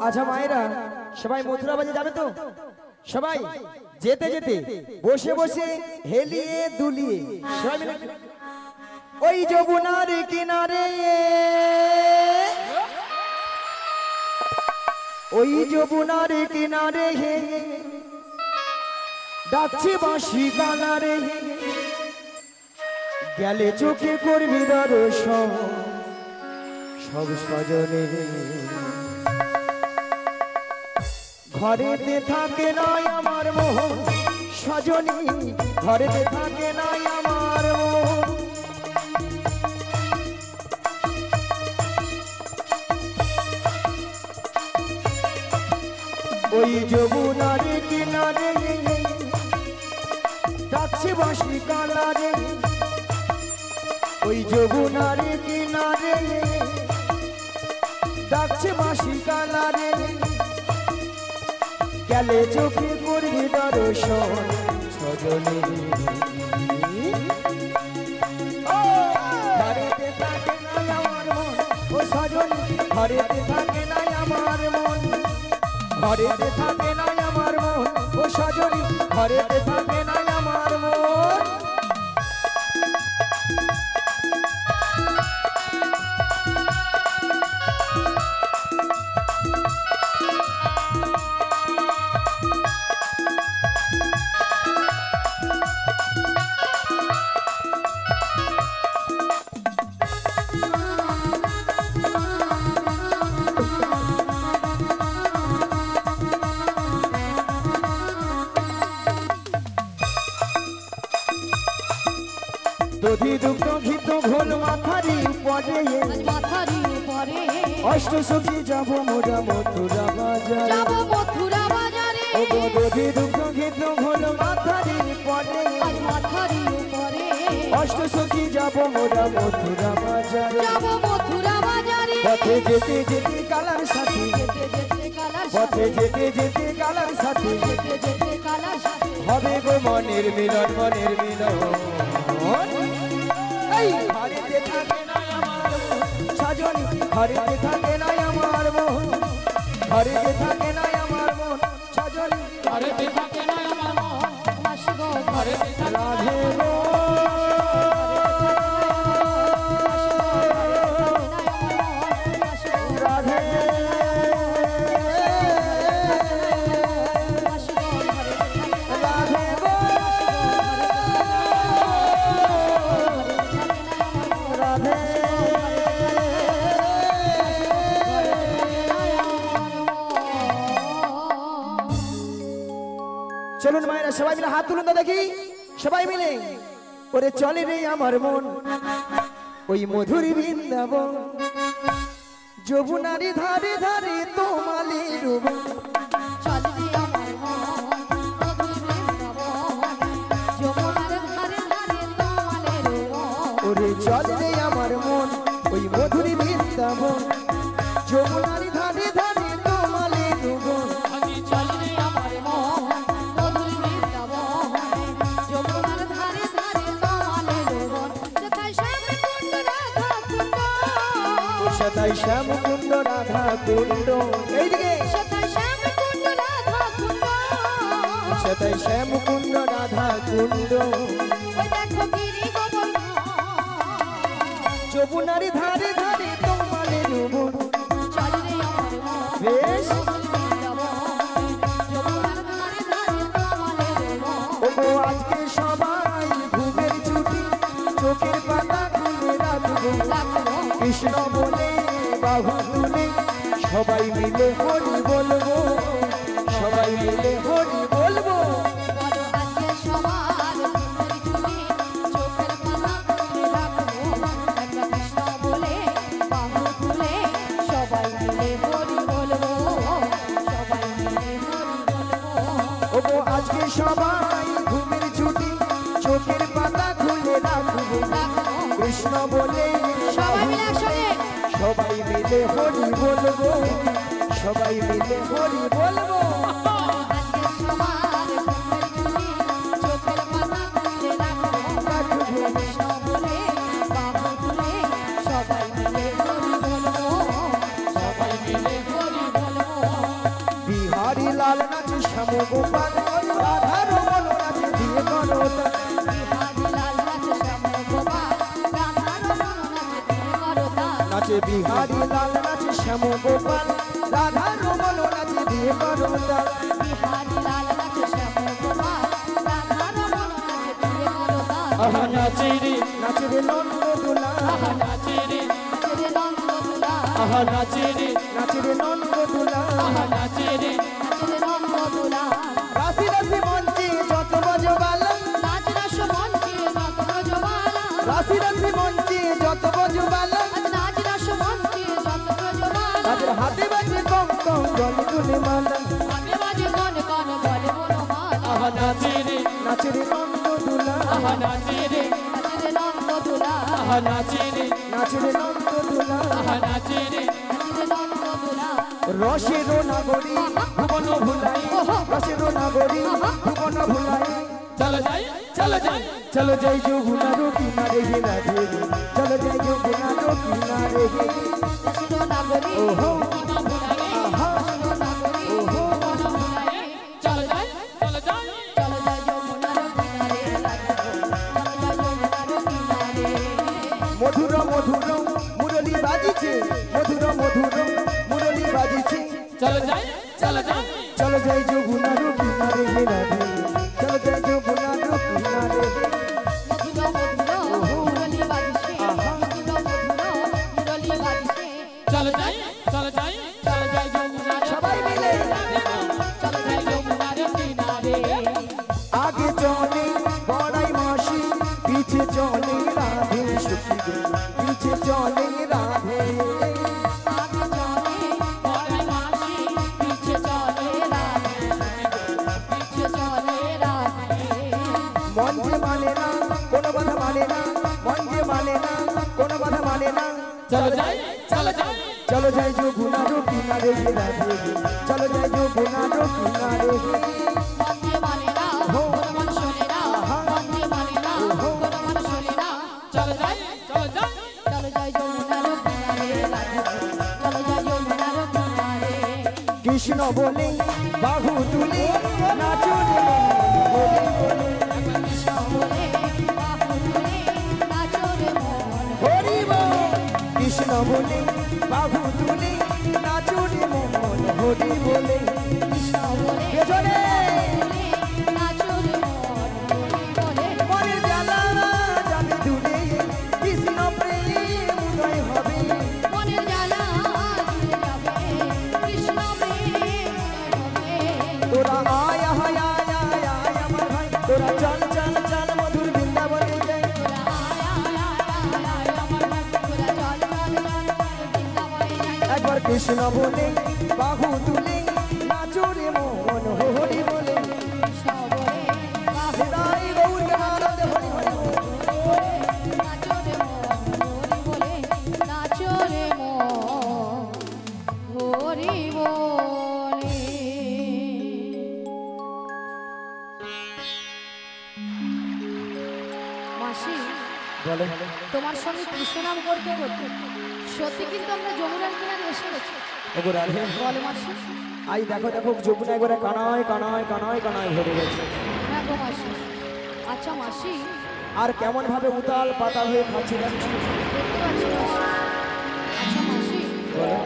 আচ্ছা মায়েরা সবাই মথুরা বাজে যাবে তো? সবাই যেতে যেতে বসে বসে হেলিয়ে দুলিয়ে সবাই মিলে ওই যমুনার কিনারে, ওই যমুনার কিনারে হে ডাকছে বাঁশি গানারে, গেলে চোখে করবি দর্শন সব সজনে। ঘরেতে থাকে নাই আমার মোহন সজনী, ঘরেতে থাকে নাই আমার মোহন। ওই যমুনার কিনারে ডাকছে বাঁশি কানারে, ওই যমুনার কিনারে ডাকছে বাঁশি কানারে, গেলে চোখে করবি দর্শন সজনী। ঘরেতে থাকে নাই আমার মন ও সজনী, ঘরেতে থাকে নাই আমার মন, ঘরেতে থাকে নাই আমার মন ও সজনী, ঘরেতে থাকে নাই আমার মন। দধি দুগ্ধ ঘিত ঘোল মাথারি পরে, মাথারি উপরে অষ্ট সখী যাব মোরা মথুরা বাজারে, যাব মথুরা বাজারে। ও গো দধি দুগ্ধ ঘিত ঘোল মাথারি পরে, মাথারি উপরে অষ্ট সখী যাব মোরা মথুরা বাজারে, যাব মথুরা বাজারে। পথে যেতে যেতে কালার সাথে, যেতে যেতে কালার পথে যেতে যেতে কালার সাথে, যেতে যেতে কালার সাথে হবে গো মনের মিলন, মনের মিলন। এই ঘরেতে থাকে নাই আমার মন সজনী, ঘরেতে থাকে নাই আমার মন, ঘরেতে থাকে নাই আমার মন সজনী, ঘরেতে থাকে না আমার মন, মাসি গো ঘরেতে থাকে না রাধে গো রাধে। রাধে গো রাধে। চলুন মায়েরা সবাই মিলে হাত তুলুন তো দেখি, সবাই মিলে ওরে চলে রে আমার মন ওই মধুরী বৃন্দাবন, যমুনারি ধারে ধারে তোমালি রূপ, চলে রে আমার মন মধুর বৃন্দাবন, যমুনার ধারে ধারে তোমালের মন। ওরে চলে রে আমার মন ওই মধুরী বৃন্দাবন, যমুনারি ধারে ধারে তোমালি রূপ। চলে রে আমার মন মধুর বৃন্দাবন, যমুনার ধারে ধারে তোমালের মন। যেথায় শ্যাম কুণ্ড রাধা কুণ্ড, সেটাই শ্যামকুণ্ড রাধা কুণ্ড, এইদিকে সেথায় শ্যাম কুণ্ড রাধা কুণ্ড, সেটাই শ্যামকুণ্ড রাধা কুণ্ড। ওই দেখো গিরি গোবর্ধন, যমুনারি ধারে ধারে তোমালি রূপ। চলে রে আমার মন বেশ বৃন্দাবন, যমুনার ধারে ধারে তোমালের মন। ওগো আজকে সবাই ঘুমের ছুটি, চোখের পাতা খুলে রাখবো, কৃষ্ণ বলে বাহু তুলে সবাই মিলে হরি বলবো, সবাই মিলে হরি বলবো। বলো আজকে সবার ঘুমের ছুটি, চোখের পাতা খুলে রাখবো, একটা কৃষ্ণ বলে বাহু তুলে সবাই মিলে হরি বলবো, সবাই মিলে হরি বলবো। ওগো আজকে সবাই ঘুমের ছুটি, চোখের পাতা খুলে রাখবো, কৃষ্ণ বলে সবাই মিলে একসঙ্গে সবাই মিলে হরি বলবো, সবাই মিলে হরি বলবো। আজকে সবার ঘুমের ছুটি, চোখের পাতা খুলে রাখবো, কৃষ্ণ বলে বাহু তুলে সবাই মিলে হরি বলবো, সবাই মিলে হরি বলবো। লাল নাচে শ্যাম গোপাল রাধা রমন নাচে দিয়ে করো তাল। বিহারি লাল নাচে শ্যাম গোপাল রাধা রমন নাচে দিয়ে করো তাল। নাচে বিহারি লাল নাচে শ্যাম গোপাল রাধা রমন নাচে দিয়ে করো তাল। বিহারি লাল নাচে শ্যাম গোপাল রাধা রমন নাচে দিয়ে করো তাল। আহা নাচে রে নাচে রে নন্দ দুলা আহা নাচে রে নাচে রে নন্দ দুলা আহা নাচে রে নাচে রে নন্দ দুলা আহা নাচে রে নাচে রে নন্দ দুলা। রাশি রাশি মঞ্চে যত বজবালা নাচ রাস মঞ্চে যত ব্রজবালা রাশি রাশি মঞ্চে যত বজবালা আজ নাচ রাস মঞ্চে যত ব্রজবালা। তাদের হাতে বাজে কম কম জল তুলে মালা হাতে বাজে কন কন বলে বনমালা। আহা নাচে রে নাচে রে নন্দ দুলা আহা নাচে রে নাচে রে নন্দ দুলা আহা নাচে রে নাচে রে নন্দ দুলা আহা নাচে রে নাচে রে নন্দ দুলা। রসের নাগরী ভুবন ভুলাই রসের নাগরী ভুবন ভুলাই চলো যাই চলো যাই চলো যাই যমুনার কিনারে হে রাধে চলো যাই যমুনার কিনারে হে রসিক নাগরী ওহো মন ভুলায়ে আহা রসিক নাগরী ওহো মন ভুলায়ে। চলো যাই চলো যাই চলো যাই যমুনার কিনারে রাধিব চলো যাই যমুনার কিনারে। মধুর মধুর মুরলী বাজিছে মধুর মধুর মুরলী বাজিছে চলো যাই চলো যাই চলো যাই যমুনার কিনারে হে রাধে চলো যাই যমুনার কিনারে হে মধুর মধুর মুরলী বাজছে মধুর মধুর মুরলী বাজছে। চলো যাই চলো যাই চলো যাই যমুনার সবাই মিলে চলো যাই যমুনার কিনারে। আগে চলে বড়াই মাসি পিছে চলে রাধে সখী গো পিছে চলে রাধে আগে চলে বড়াই মাসি পিছে চলে রাধে পিছে চলে রাধে। মন যে মানে না কোনো বাধা মানে না মন যে মানে না কোনো বাধা মানে না চলো যাই চলো যাই চলো যাই যমুনার কিনারে হে রাধে চলো যাই যমুনার কিনারে হে মন্দির মানে না কোনো মন শোনে না মন্দির মানে না কোনো মন শোনে না। চলো যাই চলো যাই চলো যাই যমুনার কিনারে রাধিব চলো যাই যমুনার কিনারে। কৃষ্ণ বলে বাহু তুলে নাচুরে বলে বলে কৃষ্ণ বলে বাহু তুলে নাচো রে মন। হরি বল কৃষ্ণ বলে বাহু তুলে নাচুরে মন হরি বলে কৃষ্ণ বলে পেছনে তুলে নাচো রে মন হরি বলে। মনের জ্বালা যাবে দূরে কৃষ্ণ প্রেম উদয় হবে মনের জ্বালা জুড়ে যাবে কৃষ্ণ প্রেম হবে। তোরা আয় আয় আয় আয় আয় আমার ভাই তোরা চল চল চল মধুর বৃন্দাবনে যাই তোরা আয় আয় আয় আয় আমার ভাই তোরা চল চল চল বৃন্দাবনে যাই। একবার কৃষ্ণ বলে বাহু তুলে নাচুরে মন হরি বলে কৃষ্ণ বলে বাহু হৃদয় গৌর নারায়ণ হরি হরি বল। নাচো রে মন হরি বলে নাচো রে মন হরি বলে। মাসি বলে তোমার সঙ্গে কৃষ্ণ নাম করতে করতে সত্যি কিন্তু আমরা যমুনার কিনারে এসে গেছি। ওগো রাধে বলো মাসি। আই দেখো দেখো যমুনায় করে কানায় কানায় কানায় কানায় ভরে গেছে হ্যাঁ গো মাসি। আচ্ছা মাসি আর কেমন ভাবে উতাল পাতাল হয়ে খাচ্ছে দেখো দেখতে পাচ্ছি মাসি। আচ্ছা মাসি বলে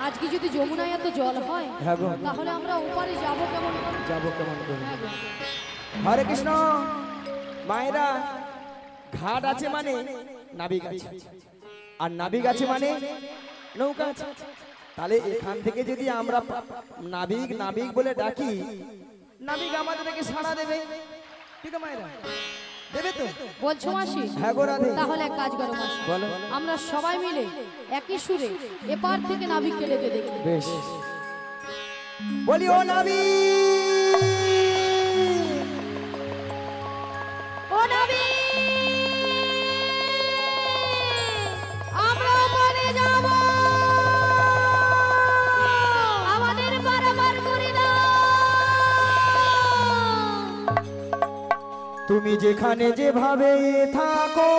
আজকে যদি যমুনায় এত জল হয় হ্যাঁ গো তাহলে আমরা ওপারে যাবো কেমন করে? যাবো কেমন করে হ্যাঁ গো। হরে কৃষ্ণ মায়েরা ঘাট আছে মানে নাবিক আছে আর নাবিক আছে মানে নৌকা আছে তাহলে এখান থেকে যদি আমরা নাবিক নাবিক বলে ডাকি নাবিক আমাদেরকে সাড়া দেবে ঠিক আছে মায়েরা দেবে তো বলছো মাসি? হ্যাঁ গো রাধে তাহলে এক কাজ করো মাসি বলো আমরা সবাই মিলে একই সুরে এপার থেকে নাবিককে ডেকে দেখি। বেশ বলি ও নাবিক ও নাবিক আমরা ওপারে যাব আমাদের পারাপার করে দাও। তুমি যেখানে যেভাবে থাকো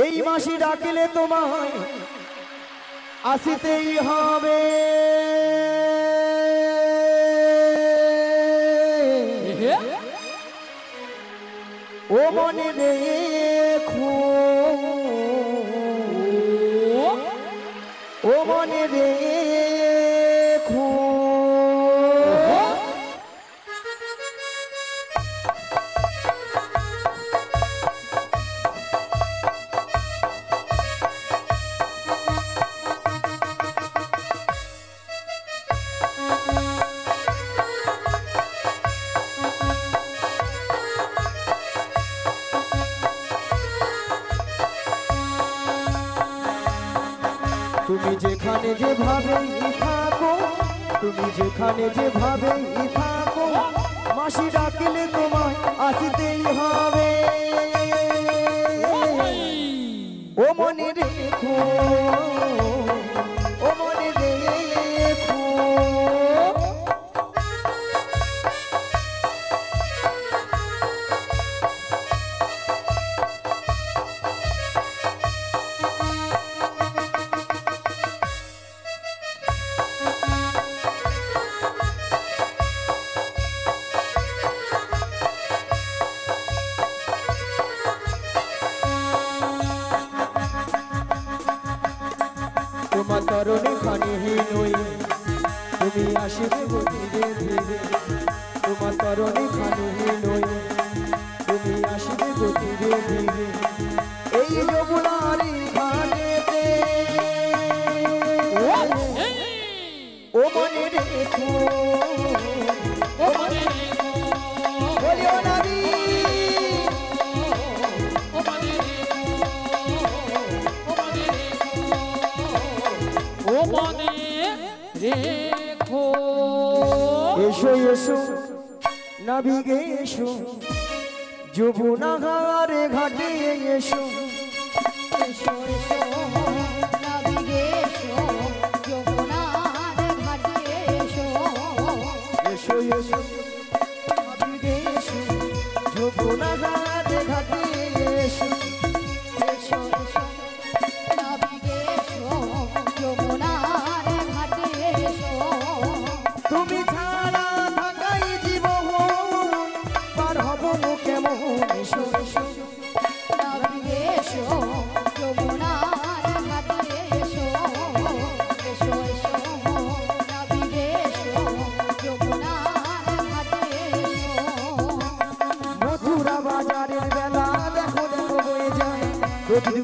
এই মাসি ডাকলে তোমায় আসিতেই হবে ও মনে রেখো ও মনে রেখো তুমি যেখানে যেভাবে থাকো তুমি যেখানে যেভাবে থাকো মাসি ডাকিলে তোমায় আসিতেই হবে ও মনে রেখো ও মনে রেখো তোমার তরণে খানি নই তুমি আসিবে ধীরে ধীরে তোমার তরণে খানি নই তুমি আসিবে ধীরে ধীরে এই যমুনারি ঘাটেতে ও মনে রেখো ও মনে রেখো বলিও নবী ও মনে রেখো ও মনে রেখো এসো এসো নাবিগে এসো যমুনা ঘাটে ঘাটে এসো এসো এসো নাবিগে এসো যমুনার ঘাটে এসো এসো এসো নাবিগে এসো যমুনা ঘাটে ঘাটে এসো এসো এসো নাবিগে এসো যমুনার ঘাটে এসো তুমি ছাড়া থাকাই জীবন পার হব কেমন এসো এসো নাবিগে এসো যমুনার ঘাটে এসো এসো এসো নাবিগে এসো যমুনার ঘাটে এসো মথুরা বাজারের বেলা দেখো দেখো হয়ে যায়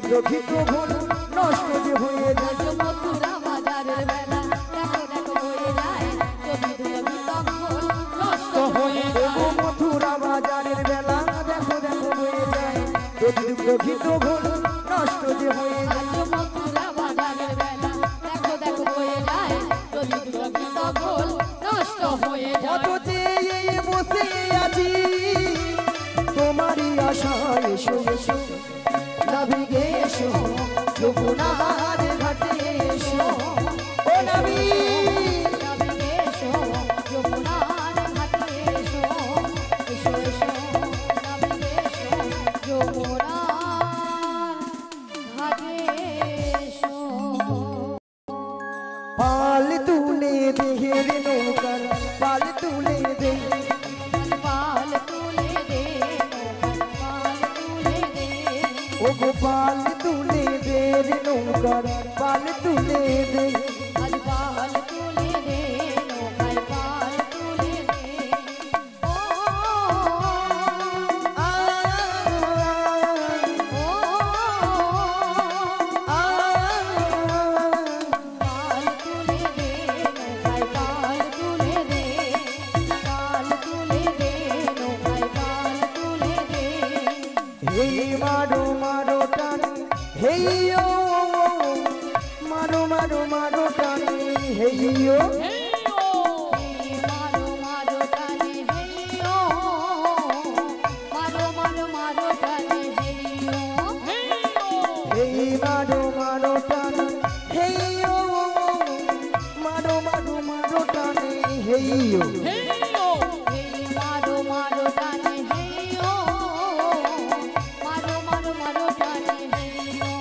প্রকৃত ভুল নষ্ট যে হয়ে যায় মথুরা বাজারের বেলা দেখো দেখো হয়ে যায় যদি তুমি তখন নষ্ট হয়ে ও মথুরা বাজারের বেলা দেখো দেখো হয়ে যায় প্রকৃত ভুল নষ্ট যে হয়ে যায় মথুরা বাজারের বেলা দেখো দেখো হয়ে যায় যদি তুমি তখন নষ্ট হয়ে কত যায় চেয়ে বসে আছি তোমারই আশা এসো এসো নাবিগে এসো যমুনার ঘাটে এসো ও নবী নাবিগে এসো যমুনার ঘাটে এসো এসো এসো নাবিগে এসো যমুনার ঘাটে এসো পাল তুলে দেহের নৌকার পাল তুলে দে পাল তুলে দে পাল তুলে দে ও গো পাল তুলে দে রে নৌকার পাল তুলে দে আজ পাল তুলে দে নৌকায় পাল তুলে দে ও আ ও আ পাল তুলে দে নৌকায় পাল তুলে দে পাল তুলে দে নৌকায় পাল তুলে দে হেই মারো মারো টানে হেই ও মারো মারো মারো টানে হেই ও মারো মারো টানে হেইও মারো মারো মারো টানে হেইও হেই মারো মারো টানে হেই ও মারো মারো মারো টানে হেই ও হেই মারো মারো টানে হেইও মারো মারো মারো টানে হেইও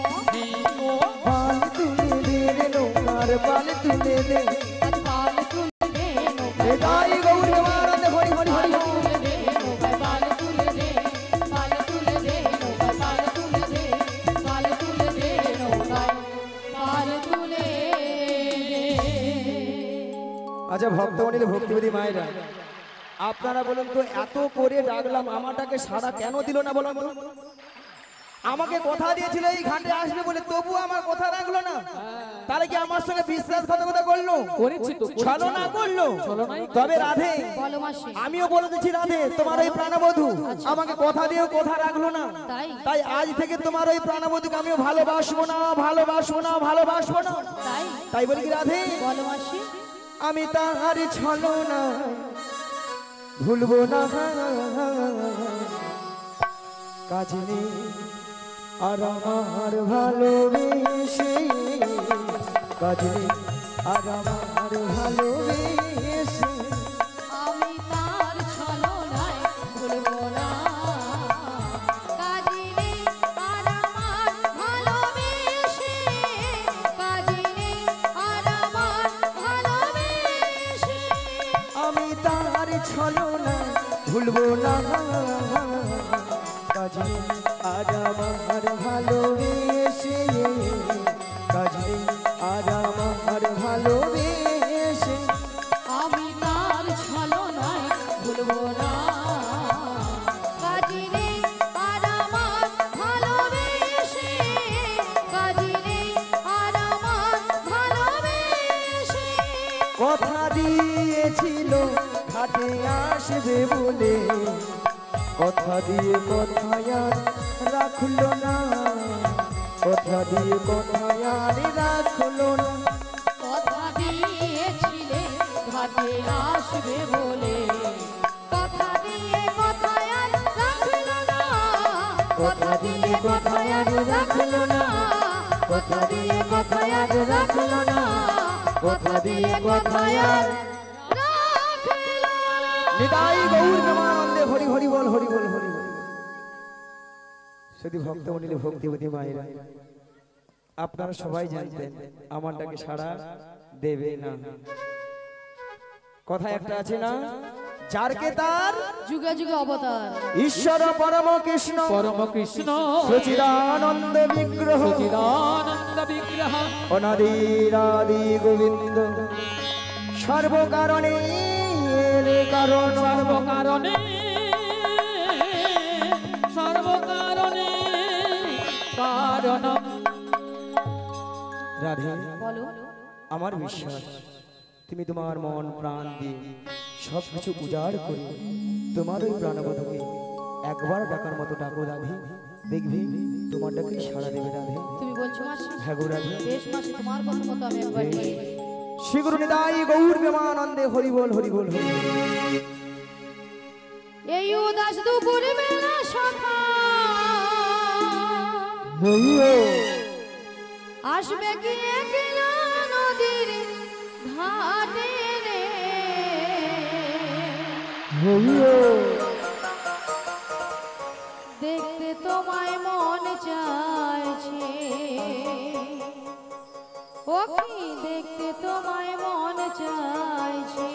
পাল তুলে দে রে নৌকা আমার পাল তুলে দে আজ পাল তুলে দে নৌকায় নিতাই গৌর প্রেমানন্দে হরি হরি হরি পাল তুলে দে নৌকায় পাল তুলে দে পাল তুলে দে নৌকায় পাল তুলে দে পাল তুলে দে নৌকায় পাল তুলে দে। আচ্ছা ভক্তমণির ভক্তিবতী মায়েরা আপনারা বলুন তো এত করে ডাকলাম আমাটাকে সাড়া কেন দিল না বলুন তো? আমাকে কথা দিয়েছিল এই ঘাটে আসবে বলে তবু আমার কথা রাখলো না তাহলে কি আমার সঙ্গে বিশ্বাসঘাতকতা করলো করেছি তো ছলনা করলো ছলনাই তবে রাধে বলো মাসি আমিও বলে দিচ্ছি রাধে তোমার ওই প্রাণবধূ আমাকে কথা দিয়েও কথা রাখলো না তাই তাই আজ থেকে তোমার ওই প্রাণবধূকে আমিও ভালোবাসবো না ভালোবাসবো না ভালোবাসবো না তাই তাই বলি কি রাধে বলো মাসি আমি তাহার ছলনা ভুলবো না কাজ নেই আর আমার ভালোবেসে কাজ নেই আর আমার ভালোবেসে আমি তার ছলনায় ভুলবো না কাজী রে আর আমার ভালোবেসে কাজী রে আর আমার ভালোবেসে আমি তাহার ছলনা ভুলবো না কাজ নেই আর আমার ভালোবেসে কাজ নেই আর আমার ভালোবেসে আমি তার ছলনায় ভুলবো না কাজী রে আর আমার ভালোবেসে কাজী রে আর আমার ভালোবেসে কথা দিয়েছিল ঘাটে আসবে বলে কথা দিয়ে কথায় আর রাখলো না কথা দিয়ে কথায় আর রাখলো না কথা দিয়েছিলে ঘাটে আসবে বলে কথা দিয়ে কথায় আর রাখলো না কথা দিয়ে কথায় আর রাখলো না কথা দিয়ে কথায় আর রাখলো না কথা দিয়ে কথায় আর রাখলো না। নিতাই গৌর প্রেমানন্দে হরি হরি বল হরি বল হরি বল যদি ভক্তমণিলে ভক্তিবতী মায়েরা আপনারা সবাই জানতেন আমারটাকে সাড়া দেবে না কথা একটা আছে না যারকে তার যুগে যুগে অবতার ঈশ্বর পরম কৃষ্ণ পরম কৃষ্ণ সচিদানন্দ বিগ্রহ চিদানন্দ বিগ্রহ অনাদিরাদি গোবিন্দ সর্বকারণে কারণ সর্বকারণে সর্বকারণে কারণ রাধে বলো আমার বিশ্বাস তুমি তোমার মন প্রাণ দিয়ে সবকিছু উজাড় করে তোমার ওই প্রাণবধূকে একবার ডাকার মতো ডাকো রাধে দেখবি তোমার ডাকে সাড়া দেবে রাধে তুমি বলছো মাসি হ্যাঁ গো রাধে বেশ মাসি তোমার কথা মতো আমি একবার বলি। শ্রী গুরু নিতাই গৌর প্রেমানন্দে হরি বল হরি বল হরি বল। এই উদাস দুপুর বেলা সখা আসবে কি একলা নদীর ঘাটে রে দেখতে তোমায় মন চাইছে ও কি দেখতে তোমায় মন চাইছে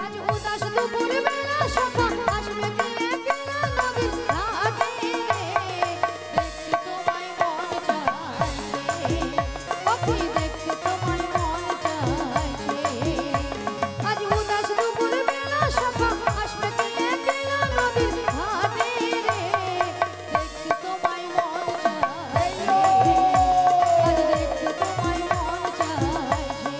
আজ উদাস দুপুর বেলা সখা আসবে কি একলা নদীর ঘাটে দেখতে তোমায় মন চাইছে ও কি দেখতে তোমায় মন চাইছে আজ উদাস দুপুর বেলা সখা আসবে কি একলা নদীর ঘাটে দেখতে তোমায় মন চাইছে আজ দেখতে তোমায় মন চাইছে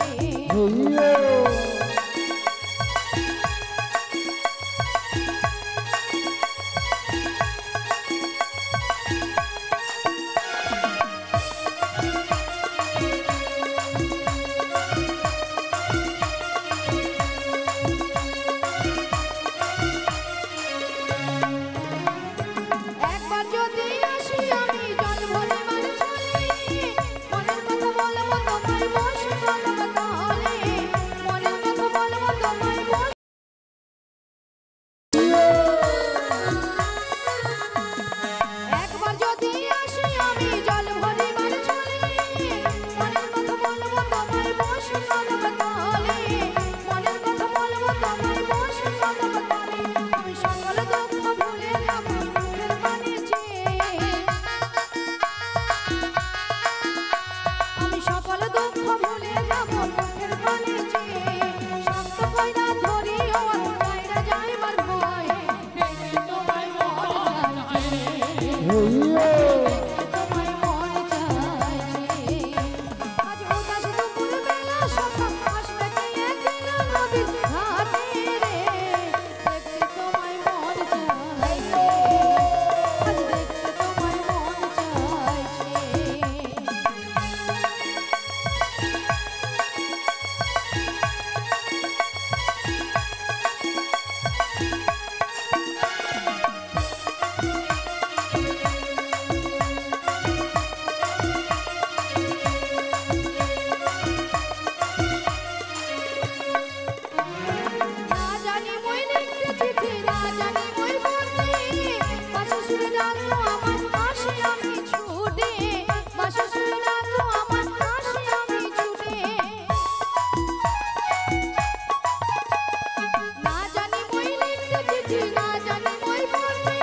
কি না জানি মই বলতে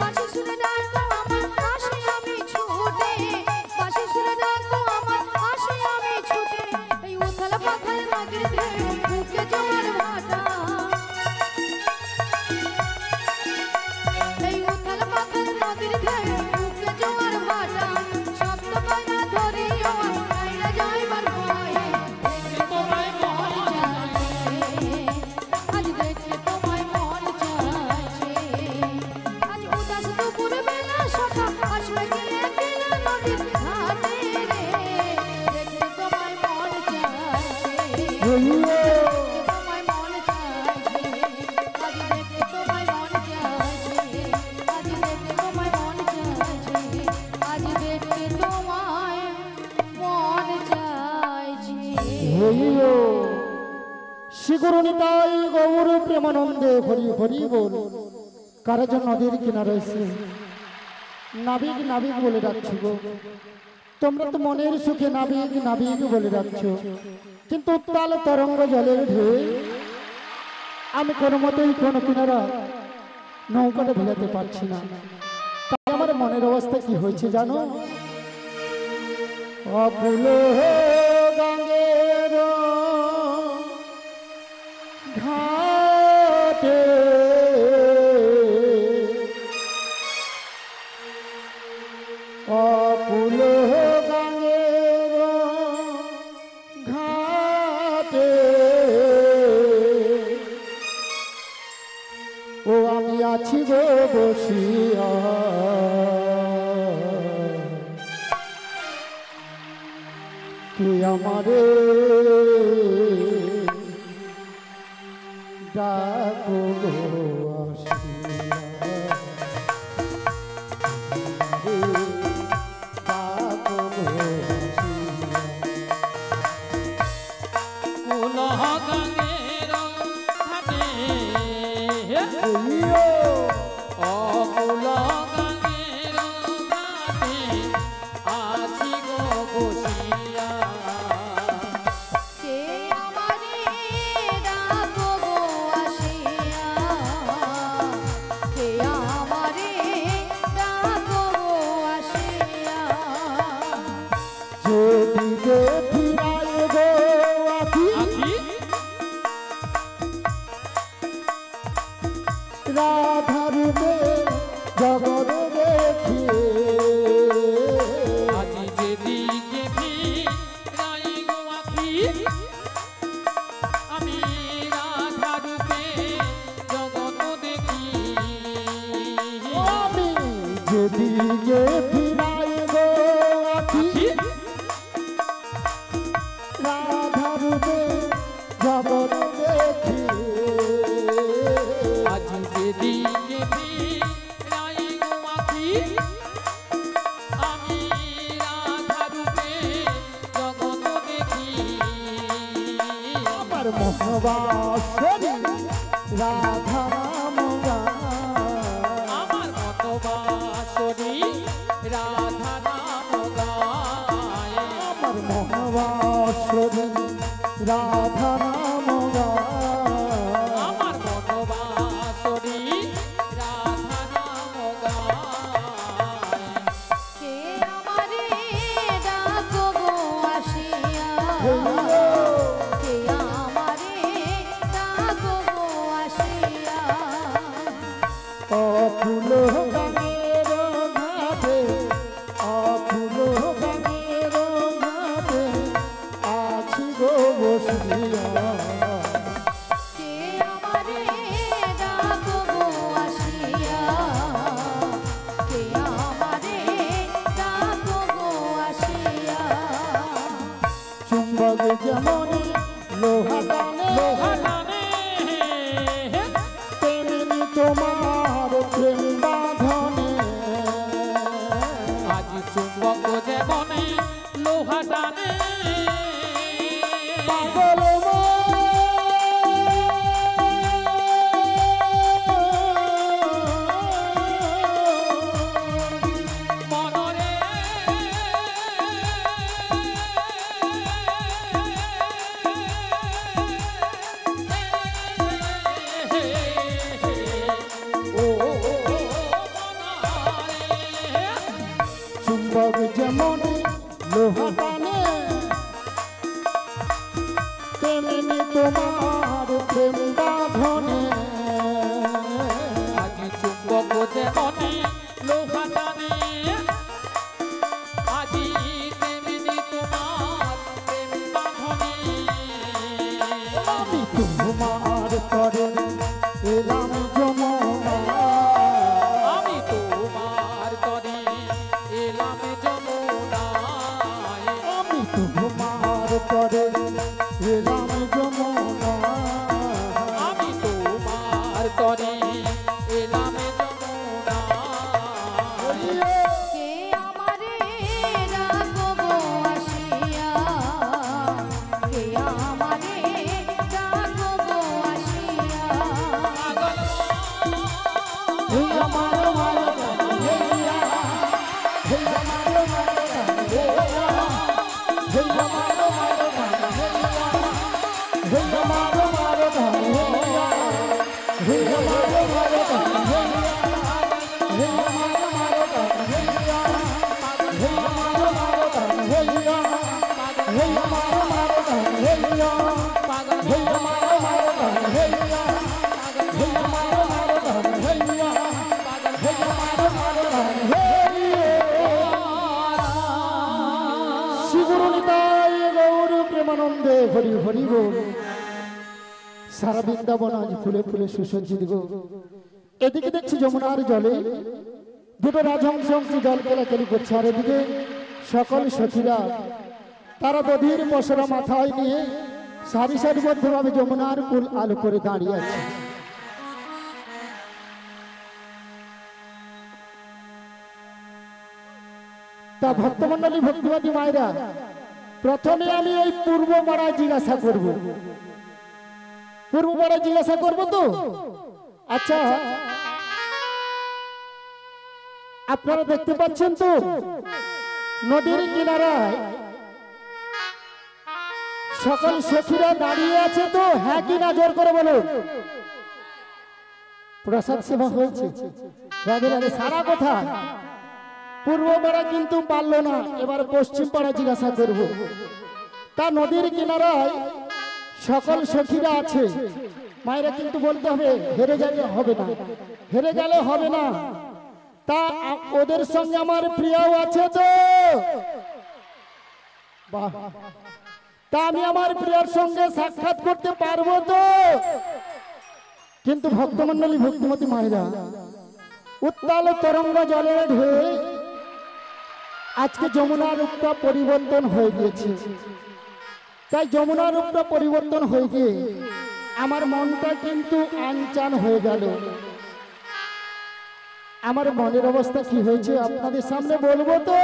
বাঁশি সুরে ডাকো আমার আসে আমি ছুটে বাঁশি সুরে ডাকো আমার আসে আমি ছুটে এই উথাল পাথাল নদীতে বুকে জোয়ার ভাটা এই উথাল পাথাল নদীতে বুকে জোয়ার ভাটা শব্দ কইরা ধরি আমার আইলা যাইবার ভয়ে দেখে তোমায় মন চাইছে আজ দেখে তোমায় মন চাইছে আজ উদাস দুপুর বেলা সখা আসবে কি একলা নদীর ঘাটে রে দেখে তোমায় মন চাইছে তোমায় মন চাইছে আজ দেখে তোমায় মন চাইছে আজ দেখে তোমায় মন চাইছে আজ দেখে তোমায় মন চাইছে শিগুরুনিতাই গৌর প্রেমানন্দে হরি হরি বল। কারো জন্য নদীর কিনারে এসে নাবিক নাবিক বলে ডাকছি গো। তোমরা তো মনের সুখে নাবিক নাবিক বলে ডাকছো, কিন্তু উত্তাল তরঙ্গ জলের ঢেউ আমি কোনো মতেই কোনো কিনারা নৌকাটা ভেলাতে পারছি না। তাই আমার মনের অবস্থা কি হয়েছে জানো? অকুল গঙ্গের ঘাটে অকুল গঙ্গের ঘাটে ও আমি আছি গো বসিয়া কি আমারে ডাকো গো আসিয়া ডাকো গো আসিয়া কুলহ গঙ্গের ঘাটে অকুল গঙ্গের ঘাটে আছি গো বসিয়া কে আমারে ডাকো গো আসিয়া কে আমারে ডাকো গো আসিয়া যেদিকে ফিরাই গো আখি আখি রাধার রূপে জগৎ দেখি আজি যেদিকে ফিরাই গো আখি আমি রাধা রূপে জগৎ দেখি আমি যেদিকে ফিরাই গো আখি আখি রাধার রূপে জগৎ দেখি আজি যেদিকে ফিরাই গো আখি আমি রাধা রূপে জগৎ দেখি আমার মোহবাসরী রাধা নাম গান আমার মতো বাঁশরি রাধা নাম গায় আমার মোহবাসরী রাধা নাম গান আমার মতো বাঁশরি রাধা নাম গায় কে আমারে ডাকো গো আসিয়া কে আমারে ডাকো গো আসিয়া অফুল গানের ঘাটে অফুল গানের ঘাটে আছি গো বসিয়া কে আমারে ডাকো গো আসিয়া কে আমারে ডাকো গো আসিয়া চুম্বক যেমন লোহা টানে লোহা টানে তেমনি তোমার প্রেম বাঁধনে আজি চুম্বক যেমন লোহা টানে পাগল মনরে তরে এলাম যমুনা কে আমারে রাখবো আসিয়া, কে আমারে রাখবো আসিয়া। প্রেমানন্দে হরি হরি বল। সারা বৃন্দাবন আজ ফুলে ফুলে সুসজ্জিত গো। এদিকে দেখছি যমুনার জলে দুটো রাজহংস জল কেলাকেলি করছে, আর এদিকে সকল সখীরা তারা বধির পশরা মাথায় নিয়ে সারি সারিবদ্ধভাবে যমুনার কুল আলো করে দাঁড়িয়ে আছে। তা ভক্তমন্ডলী ভক্তিবাদী মায়েরা, প্রথমে আমি ওই পূর্ব পাড়ায় জিজ্ঞাসা করব। পূর্ব পাড়ায় জিজ্ঞাসা করবো তো? আচ্ছা, আপনারা দেখতে পাচ্ছেন তো নদীর কিনারায় সকল সখীরা দাঁড়িয়ে আছে তো? হ্যাঁ কি না জোর করে বলুন। প্রসাদ সেবা হয়েছে, রাধে রাধে। সারা কথা পূর্ব পাড়া কিন্তু পারলো না, এবার পশ্চিম পাড়া জিজ্ঞাসা করব। তা নদীর কিনারায় সকল সখীরা আছে, মায়েরা কিন্তু বলতে হবে, হেরে গেলে হবে না, হেরে গেলে হবে না। তা ওদের সঙ্গে আমার প্রিয়াও আছে তো? বাহ, তা আমি আমার প্রিয়ার সঙ্গে সাক্ষাৎ করতে পারবো তো? কিন্তু ভক্তমন্ডলী ভক্তিমতী মায়েরা, উত্তাল তরঙ্গ জলের ঢেউ আজকে যমুনার রূপটা পরিবর্তন হয়ে গিয়েছে। তাই যমুনার রূপটা পরিবর্তন হয়ে গিয়ে আমার মনটা কিন্তু আনচান হয়ে গেল। আমার মনের অবস্থা কি হয়েছে আপনাদের সামনে বলবো তো?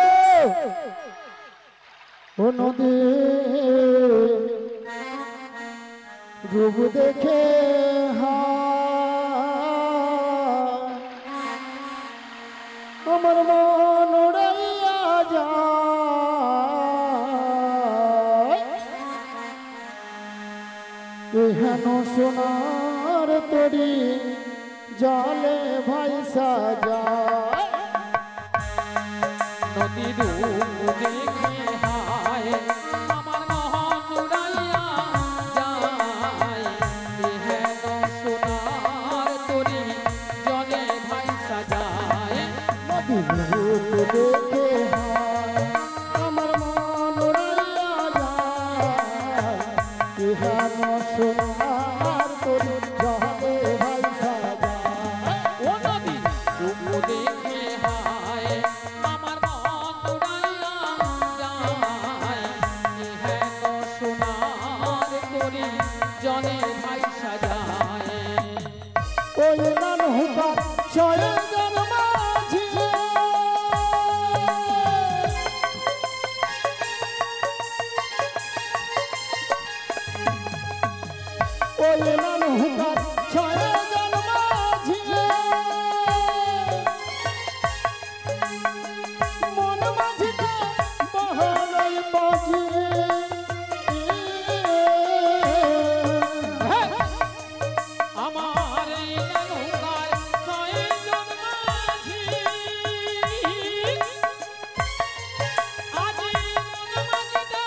ও নদী রূপ দেখে আমার মন উড়াইয়া যায়, এহেন সোনার তরি জলে ভাইসা যায়। নদী রূপ দেখে হায় আমার মন উড়াইয়া যায়, এহেন সোনার তরি জলে ভাইসা যায়। নদী রূপ দেখে আমার মন উড়াইয়া যায়, এহেন সোনার তরি জলে ভাইসা যায়। ও নদী রূপ দেখে হায় আমার মন উড়াইয়া যায়, এহেন সোনার তরি জলে ভাইসা যায়। ওই নৌকা চলে যার মাঝি, ওই নৌকা চলে যার মাঝি, মন মাঝিটা বহলাই বাজি। আমার এই নৌকায় ছয়জন মাঝি, আজি মন মাঝিটা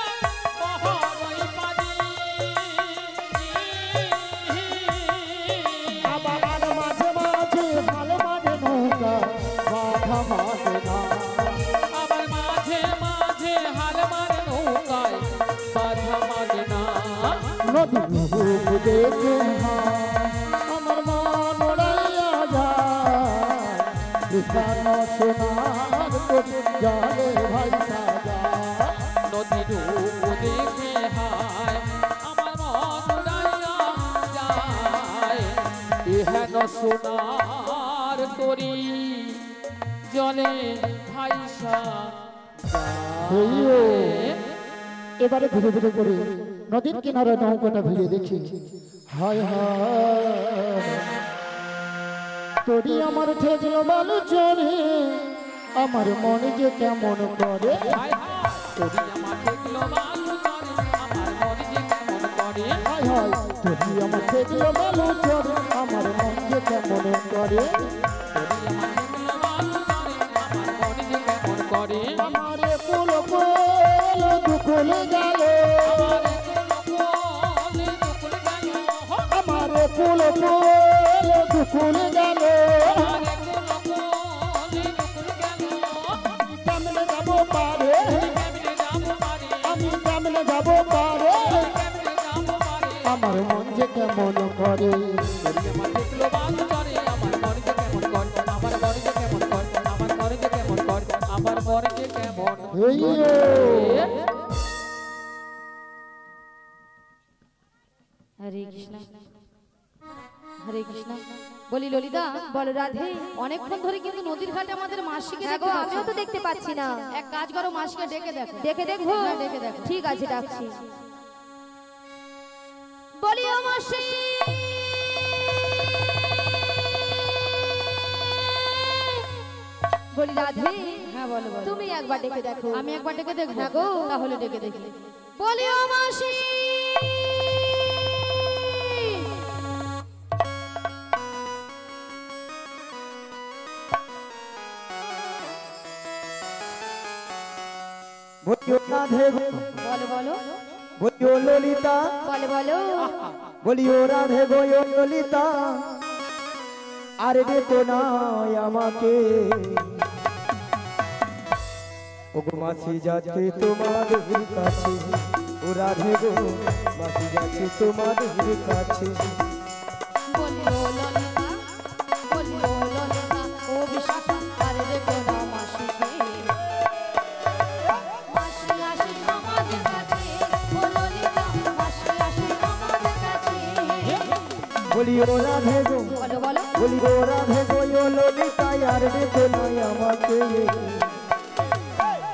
বহরই পাজি। আবার মাঝে মাঝে ভালো মানে নৌকা বাধা মানে না। আবার মাঝে মাঝে হার মারে নৌকায় বাধা মানে না। নদী রূপ দেখে আমার মন উড়াইয়া যায়, কৃষ্ণ সোনার তরি জলে ভাইসা যায়। নদী রূপ দেখে হায় আমার মন উড়াইয়া যায়, হেন সোনার তরি জলে ভাইসা এবারে ধীরে ধীরে করে নদীর কিনারে নৌকাটা ভিড়ে দেখি হায় হায় তোরি আমার ঠেকল বালু চরে আমার মনে যে কেমন করে হায় হায় তোরি আমার দেখলো বালু চরে আমার মনে যে কেমন করে হায় হায় তোরি আমার ঠেকল বালু চরে আমার মন যে কেমন করে তোরি আমার দেখলো বালু চরে আমার মনে যে কেমন করে আমারে কুল কুল দুকুল গেল আমারে কুল কুল দুকুল গেল কেমনে যাব পারে আমি কেমনে যাব পারে আমার মন যে কেমন করে এই হরে কৃষ্ণ হরে কৃষ্ণ বলি ললিতা বলো রাধে অনেকক্ষণ ধরে কিন্তু নদীর ঘাটে আমাদের মাসিকে দেখো আমিও তো দেখতে পাচ্ছি না। এক কাজ করো মাসিকে ডেকে দেখো দেখে দেখবো হ্যাঁ, ডেকে দেখো ঠিক আছে ডাকছি বলি ও মাসি বলি রাধে হ্যাঁ বলো বলো তুমি একবার ডেকে দেখো আমি একবার ডেকে দেখবো হ্যাঁ গো। তাহলে ডেকে দেখি বলি ও মাসি বলিও রাধে গো বলো বলো বলিও ললিতা বলো বলো বলিও রাধে গো ললিতা আর দেখো না আমাকে ওগো মাসি যাচ্ছে তোমাদের কাছে ও রাধে গো মাসি যাচ্ছে তোমাদের কাছে বলি ও ললিতা বলি ও ললিতা ও বিশাখা আরে দেখো না মাসিকে মাসি আসে আমাদের কাছে ও ললিতা মাসি আসে আমাদের কাছে বলিও রাধে গো বলো বলো বলিও রাধে গো ললিতা আর দেখো না আমাকে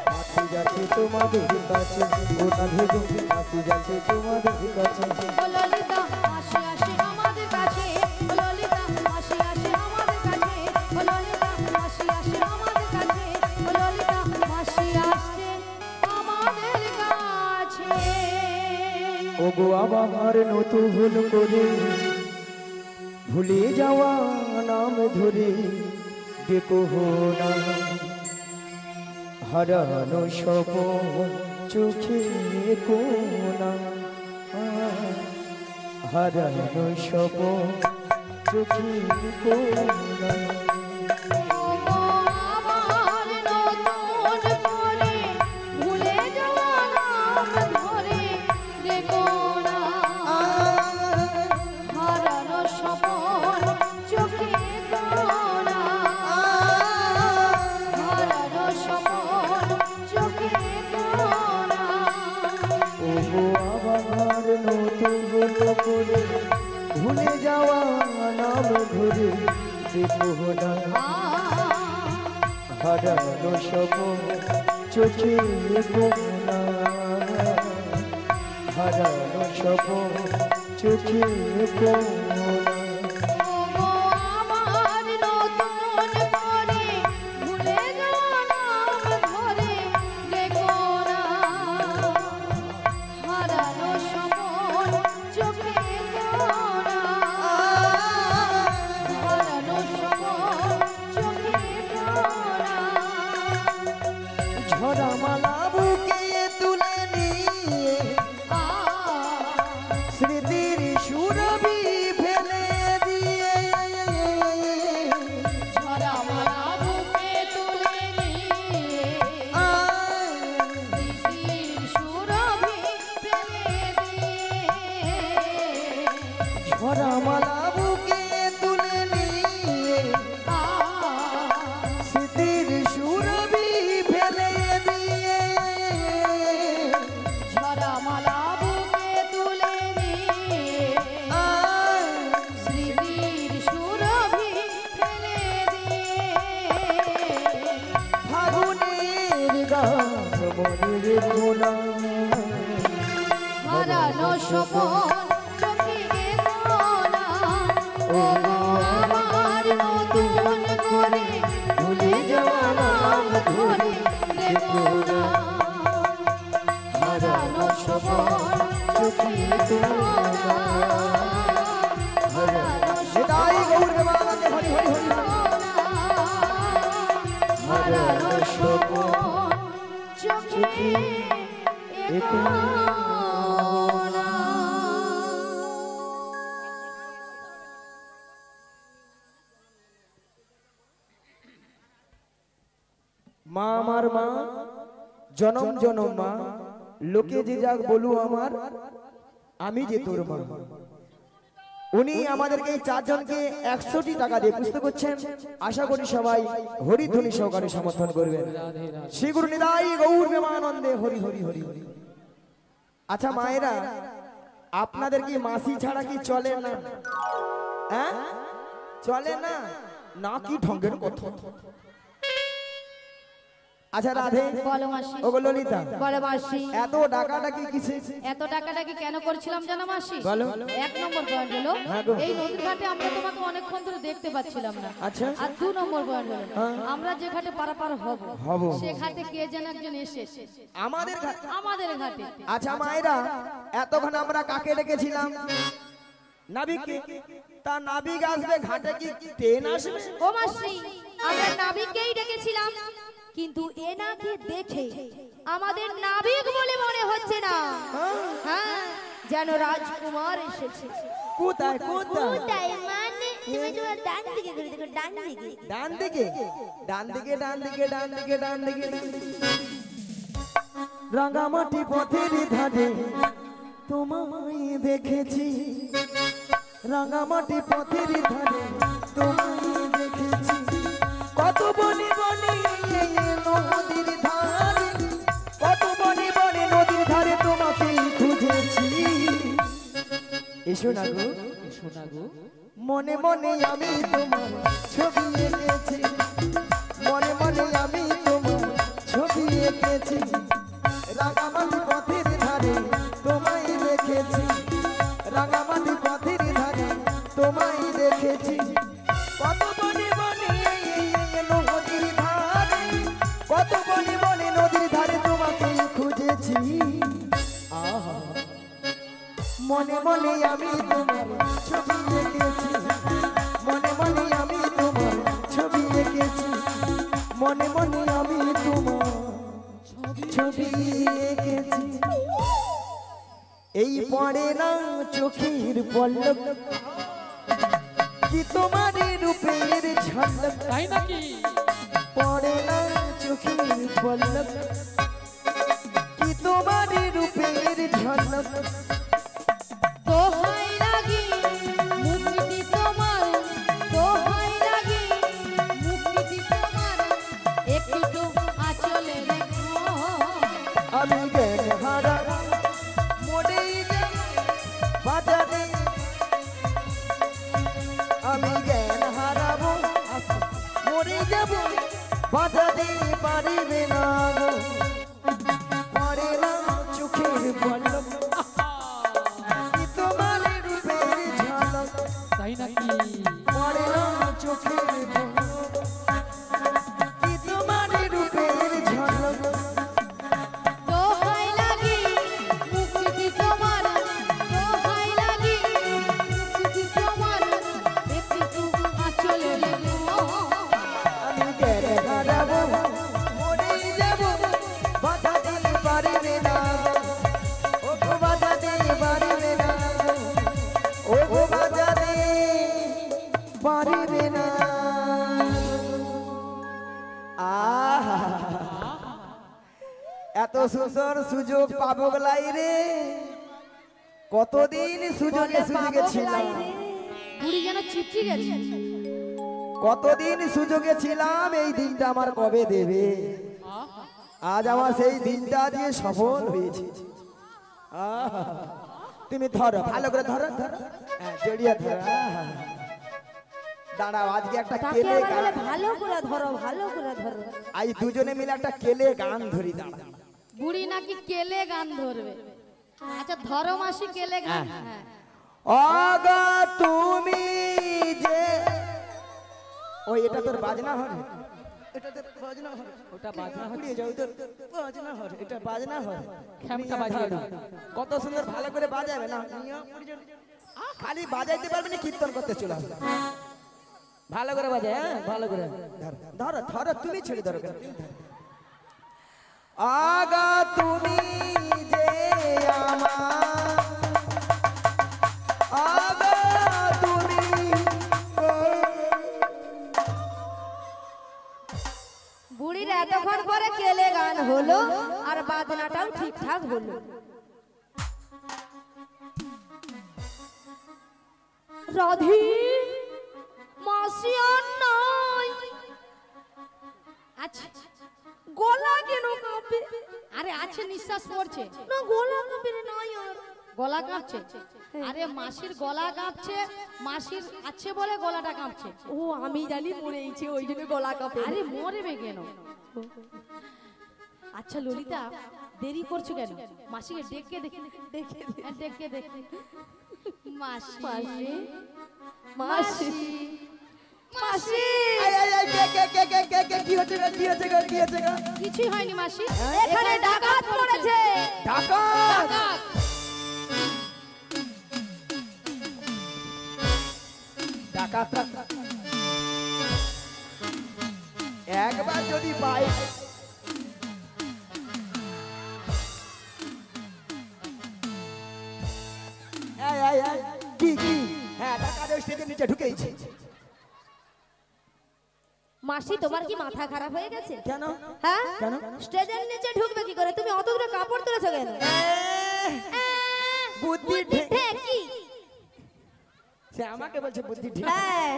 মাসি যাচ্ছে তোমাদের কাছে ও রাধে গো মাসি যাচ্ছে তোমাদের কাছে ও ললিতা মাসি আসে আমাদের কাছে ও ললিতা মাসি আসে আমাদের কাছে ও ললিতা মাসি আসে আমাদের কাছে ও ললিতা মাসি আসছে আমাদের কাছে ওগো আবার নতুন ভুল করে ভুলে যাওয়া নাম ধরে দেখো না হারানো স্বপন চোখে কোনা হারানো স্বপন চোখে কোনা ওগো আবার নতুন করে ভুলে যাওয়া নাম ধরে দেখো না হারানো স্বপন চোখে কোনা হারানো স্বপন চোখে কোনা ওগো আবার নতুন ভুল করে ভুলে যাওয়া নাম ধরে দেখো না হারানো স্বপন চোখে কোনা হারানো স্বপন চোখে কোনা ওগো আবার নতুন করে ভুলে যাওয়া নাম ধরে দেখো না হারানো স্বপন চোখে কোনা হারানো স্বপন চোখে কোনা ঝরা মালা বুকে তুলে নিয়ে স্মৃতির সুরভি ফেলে দেখো না হারানো সপন চোখে দেখো না ও গো আমার নতুন করে ভুলে যাওয়া নাম ধরে দেখো না হারানো সপন চোখে দেখো না হারানো নিতাই গৌর প্রেমানন্দে হরি হরি হরি হারানো সপন চোখে দেখো না। মা আমার মা জনম জনম মা লোকে যে যাক বলু আমার আমি যে তোর মা উনি আমাদেরকে এই চারজনকে 100টি টাকা দিয়ে পুস্তক করছেন আশা করি সবাই হরিধ্বনি সহকারে সমর্থন করবেন শ্রী গুরু নিতাই গৌর প্রেমানন্দে হরি হরি হরি হরি। আচ্ছা মায়েরা আপনাদের কি মাসি ছাড়া কি চলে না হ্যাঁ চলে না না কি ঢঙ্গের কথা আচ্ছা রাধে বলো মাসি ওগো ললিতা বলো মাসি এত ডাকাডাকি কিসে এত টাকাটাকে কেন করছিলাম জানো মাসি বলো। এক নম্বর পয়েন্ট হলো হ্যাঁ গো। এই নদীর ঘাটে আমরা তোমাকে অনেকক্ষণ ধরে দেখতে পাচ্ছিলাম না আচ্ছা আর 2 নম্বর পয়েন্ট হলো হ্যাঁ। আমরা যে ঘাটে পারাপার হব হব। সে ঘাটে কে যেন একজন এসেছে আমাদের আমাদের ঘাটে আচ্ছা মায়েরা এতক্ষণ আমরা কাকে ডেকেছিলাম নাবিককে তা নাবিক আসবে ঘাটে কি ট্রেন আসবে ও মাসি আমরা নাবিককেই ডেকেছিলাম কিন্তু এনাকে দেখে আমাদের নাবিক বলে মনে হচ্ছে না হ্যাঁ যেন রাজকুমার এসেছে কোথায় কোথায় তাই মানে তুমি তোমার ডান দিকে ঘুরে দেখো ডান দিকে ডান দিকে ডান দিকে ডান দিকে ডান দিকে ডান দিকে ডান দিকে। রাঙামাটি পথের ধারে তোমায় দেখেছি রাঙামাটি পথের ধারে তোমায় দেখেছি কত বনে বনে নদীর ধারে কত বনে বনে নদীর ধারে তোমাকে খুঁজেছি এসো না গো শোনা গো মনে মনে আমি তোমার ছবি এঁকেছি মনে মনে আমি তোমার ছবি এঁকেছি রাঙামাটি পথের ধারে তোমায় দেখেছি রাঙামাটি পথের ধারে তোমায় দেখেছি কত বনে বনে নদীর ধারে কত বনে বনে নদীর ধারে তোমাকে খুঁজেছি আহা মনে মনে আমি তোমার ছবি এঁকেছি মনে মনে আমি তোমার ছবি এঁকেছি মনে মনে আমি তোমার ছবি এঁকেছি এই পড়ে না চোখের পল্লব কি তোমার রূপের ঝলক তাই নাকি পড়ে না চোখের পল্লব কি তোমার রূপের ঝলক দোহাই লাগি মুক্তি তোমার দোহাই লাগি মুক্তি তোমার একটু আঁচলে রেখো আমি জ্ঞান হারা মনেই যেন বাজারে আমি জ্ঞান হারাবো মরে যাব বাজাতে পারিবে না গো পড়ে না চোখের পল্লব কি তোমার রূপের ঝলক তাই নাকি পড়ে না চোখের পল্লব কি তোমার রূপের ঝলক দোহাই লাগি মুক্তি তোমার দোহাই লাগি মুক্তি তোমার একটু আঁচলে রেখো আমি জ্ঞান হারাবো মরেই যাব বাঁচাতে পারিবে না ও গো বাঁচাতে পারিবে না ও গো বাঁচাতে পারিবে না আহা এত সুন্দর সুযোগ পাবো গলাই রে কতদিন সুযোগে সুযোগে ছিলাম বুড়ি যেন চিপচি গেছে কতদিন সুযোগে ছিলাম এই দিনটা আমার কবে দেবে আজ আমার সেই দিনটা দিয়ে সফল হয়েছে আহা, তুমি ধরো ভালো করে ধরো ধরো হ্যাঁ, জড়িয়ে ধরো আহা। দাঁড়াও আজকে একটা তাকে কেলে আবার বলে গান ভালো করে ধরো ভালো করে ধরো আজ দুজনে মিলে একটা কেলে গান ধরি দাঁড়া বুড়ি নাকি কেলে গান ধরবে। আচ্ছা ধরো মাসি কেলে গান। হ্যাঁ। আগা তুমি যে ওই এটা তোর বাজনা হবে, এটা তোর বাজনা হবে, ওটা বাজনা নিয়ে যাও তোর বাজনা হবে, এটা বাজনা হবে। খ্যামটা বাজিয়ে দাও। কত সুন্দর ভালো করে বাজাবে না, খালি বাজাইতে পারবে না, কীর্তন করতে চলে আসবে। ভালো করে বাজায়, হ্যাঁ ভালো করে ধরো ধরো, তুমি ছেড়ে ধরো কেন? আগা তুমি যে আমার, আগা তুমি, বুড়ির এতক্ষণ পরে কেলে গান হলো আর বাজনাটাও ঠিকঠাক হলো। রাধি মাসি আর নাই। আচ্ছা গলা কেন কাঁপে? আরে আছে, নিঃশ্বাস পড়ছে। না গলা কাঁপে রে, নাই আর। গলা কাঁপছে? আরে মাসির গলা কাঁপছে, মাসির আছে বলে গলাটা কাঁপছে। ও আমি জানি মরেইছে, ওই জন্য গলা কাঁপে। আরে মরবে কেন? আচ্ছা ললিতা, দেরি করছো কেন? মাসিকে ডেকে দেখে দেখে ডেকে দেখে। মাসি মাসি মাসি মাসি, কি হচ্ছে গো, কি হচ্ছে গো, কি হচ্ছে গো? কিছুই হয়নি মাসি। এখানে ডাকাত পড়েছে। ডাকাত! ডাকাত। ডাকাত একবার যদি পাই, কি কি? হ্যাঁ ডাকাত স্টেজের নিচে ঢুকেইছে। মাসি তোমার কি মাথা খারাপ হয়ে গেছে? কেন? হ্যাঁ কেন? স্টেজের নিচে ঢুকবে কি করে? তুমি অতগুলো কাপড় তুলেছো কেন? বুদ্ধি ঢেকি। সে আমাকে বলছে বুদ্ধি ঠিক। হ্যাঁ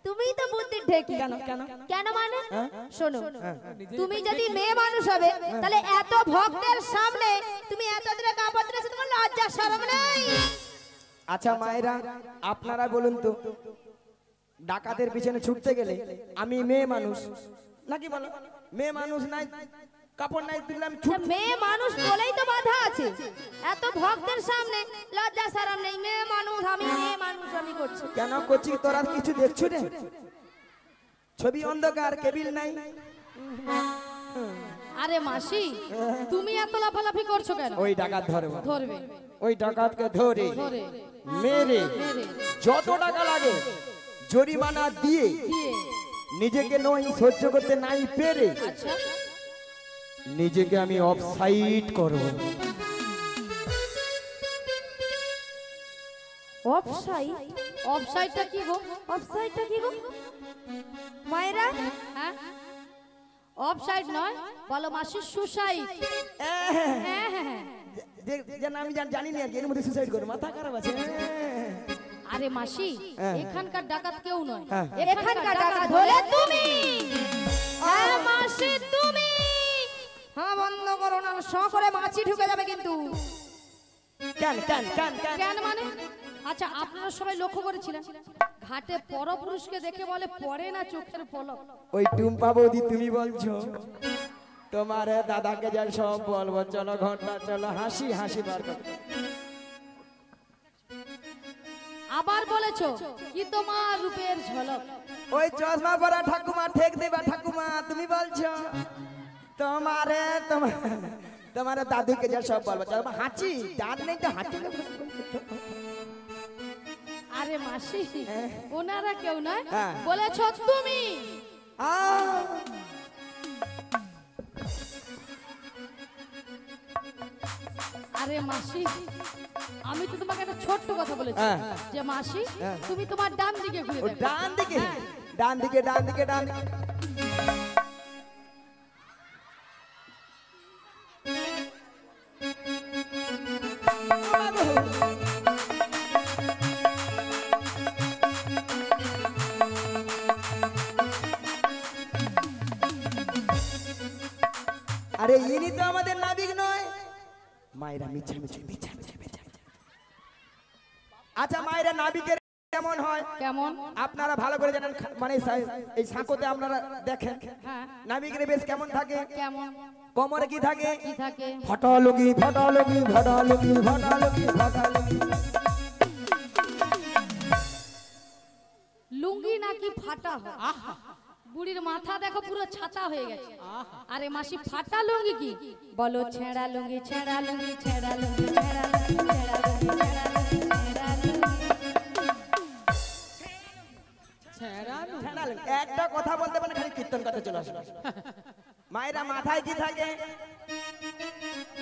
তুমিই তো বুদ্ধির ঢেকি। কেন কেন? কেন মানে? হ্যাঁ? শোনো, তুমি যদি মেয়ে মানুষ হবে তাহলে এত ভক্তের সামনে তুমি এত দূরে কাপড় তুলেছো, তোমার লজ্জা শরম নেই? আচ্ছা মায়েরা, আপনারা বলুন তো, ডাকাতের পিছনে ছুটতে গেলে আমি মেয়ে মানুষ নাকি বলো? মেয়ে মানুষ নাই, কাপড় নাই, তুললাম ছুট। মেয়ে মানুষ বলেই তো বাধা আছে। এত ভক্তের সামনে লজ্জা শরম নেই? মেয়ে মানুষ, আমি মেয়ে মানুষ, আমি করছি। কেন করছি? তোরা কিছু দেখছো রে? ছবি অন্ধকার, কেবিল নাই। আরে মাসি, তুমি এত লাফালাফি করছো কেন? ওই ডাকাত ধরবো, ধরবে। ওই ডাকাতকে ধরে ধরে মেরে মেরে যত টাকা লাগে জরিমানা দিয়ে দিয়ে। নিজেকে নয় সহ্য করতে নাই পেরে আচ্ছা নিজেকে আমি অফসাইড করব। অফসাইড? অফসাইডটা কি গো? অফসাইডটা কি গো মায়েরা? হ্যাঁ অফসাইড নয়, বলো মাসি সুসাইড। হ্যাঁ হ্যাঁ। যেন আমি জানি না আর কি, এর মধ্যে সুসাইড করব, মাথা খারাপ আছে। আরে মাসি, এখানকার ডাকাত কেউ নয়, হ্যাঁ। এখানকার ডাকাত হলে তুমি। হ্যাঁ মাসি তুমি। হ্যাঁ বন্ধ করো না, শ করে মাছি ঢুকে যাবে কিন্তু। কেন কেন কেন কেন? কেন মানে? আচ্ছা আপনারা সবাই লক্ষ্য করেছিলেন ঘাটে পরপুরুষকে দেখে বলে পড়ে না চোখের পলক। ওই টুম্পা বৌদি তুমি বলছো তোমার দাদাকে যা সব বলবো, চলো ঘন্টা চলো, হাসি হাসি বার করো। আবার বলেছো কি তোমার রূপের ঝলক। ওই চশমা পরা ঠাকুমা ঠেক দেবা ঠাকুমা তুমি বলছো তোমারে তোমার দাদুকে যা সব বলবো, চলো হাঁচি, দাঁত নেই তো হাঁচি। আরে মাসি ওনারা কেউ নয়, হ্যাঁ। বলেছো তুমি। আরে মাসি, আমি তো তোমাকে একটা ছোট্ট কথা বলেছি হ্যাঁ। যে মাসি হ্যাঁ। তুমি তোমার ডান দিকে ঘুরে ও দেখো। ডান দিকে, ডান দিকে, ডান দিকে, ডান দিকে। আরে ইনি তো আমাদের নাবিক নয়। মায়েরা মিছা মিছা মিছা মিছা মিছা। আচ্ছা মায়েরা নাবিকের কেমন হয়? কেমন? আপনারা ভালো করে জানেন, মানে এই সাঁকোতে আপনারা দেখেন হ্যাঁ। নাবিকের বেশ কেমন থাকে। কেমন? কোমরে কি থাকে? কি থাকে? ফাটা লুঙ্গি, ফাটা লুঙ্গি, ফাটা লুঙ্গি, ফাটা লুঙ্গি, ফাটা লুঙ্গি। লুঙ্গি নাকি ফাটা হয়? বুড়ির মাথা দেখো পুরো ছাতা হয়ে গেছে। আরে মাসি ফাটা লুঙ্গি কি? বলো ছেঁড়া লুঙ্গি, ছেঁড়া লুঙ্গি, ছেঁড়া লুঙ্গি, ছেঁড়া লুঙ্গি, ছেঁড়া লুঙ্গি, ছেঁড়া লুঙ্গি, ছেঁড়া লুঙ্গি। ছেঁড়া লুঙ্গি। একটা কথা বলতে পারে খালি কীর্তন করতে চলে আসবে। মায়েরা মাথায় কি থাকে?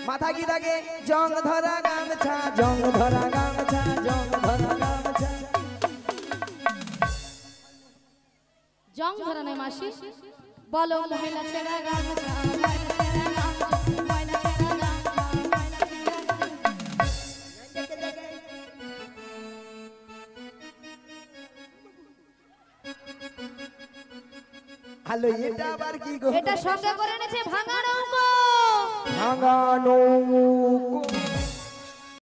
মাথা কি থাকে? জং ধরা গামছা, জং ধরা গামছা, জং ধরা গামছা। জং ধরা নেই মাসি। বলো মহিলা ছেঁড়া গামছা, মহিলা ছেঁড়া গামছা, মহিলা ছেঁড়া গামছা, মহিলা ছেঁড়া গামছা। হ্যালো, এটা আবার কি গো? এটা সঙ্গে করে এনেছে ভাঙা নৌকো। ভাঙা নৌকো